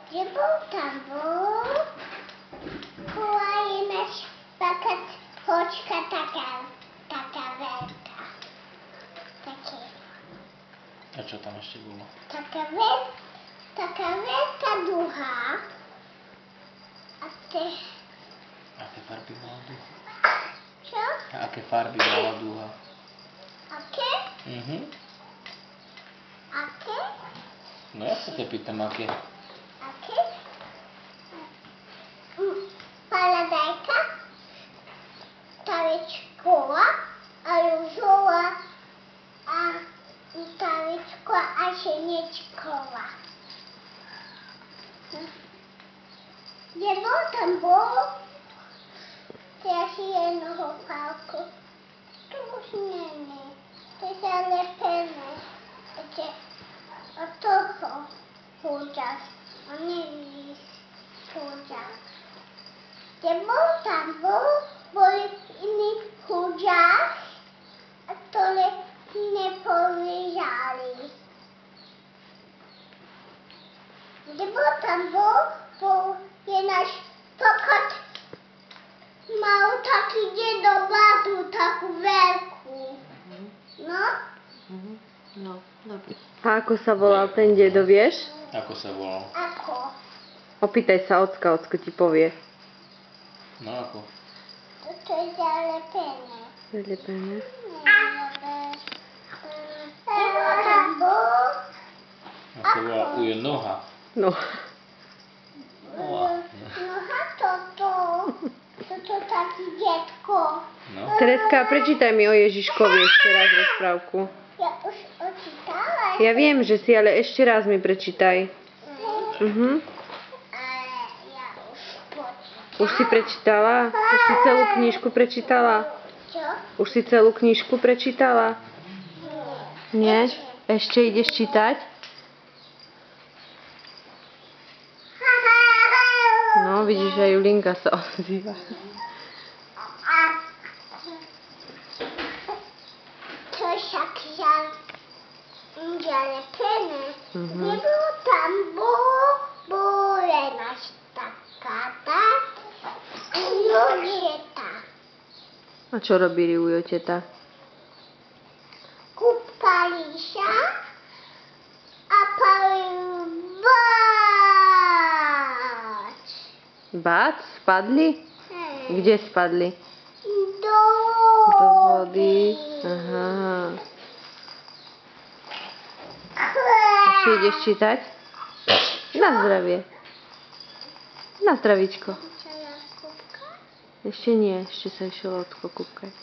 Gdzie był tam był? Była jakaś taka choćka, taka wielka. Takie. A co tam jeszcze było? Taka wielka ducha. A ty... Aké farby mala duha? Co? A aké farby mala duha? Aké? Aké? No ja sa ťa pýtam, aké. Aké? Paladajka, tavičková a růžová a tavičková a šeničková. Nebo tam bylo, já si jednoho pálku. To už není, to je zalepené. Od toho hůďas, a nevíš hůďas. Nebo tam byl jiný hůďas a tohle nepovížali. Nebo tam byl je náš pokud mal taky dědobátu, takovou velkou. No? No, dobre. A ako sa volal ten dedo, vieš? Ako sa volal? Ako? Opýtaj sa ocka, ocko ti povie. No ako? To je zalepené. Zalepené. Nebo tam byl On sa volal Uje Noha. No. noha toto. Toto taký dětko. No. Tereska, prečítaj mi o Ježiškovi ešte raz rozprávku. Ja už očítala. Ja viem, že si, ale ešte raz mi prečítaj. Ale ja už počítala. Už si prečítala? Už si celú knižku prečítala? Čo? Už si celú knižku prečítala? Nie? Ešte ideš čítať? No, vidíš, že Julinka sa ozýva. To však zalepené. Mhm. Nebylo tam bude náš takáta a jožeta. A čo robili u teta? Kúpali sa a palili Bác? Spadli? Kde spadli? Do Do vody. Aha. Ešte ideš čítať? Na zdravie. Na zdravíčko. Ešte nie, ešte sa išlo ocko kúpkať.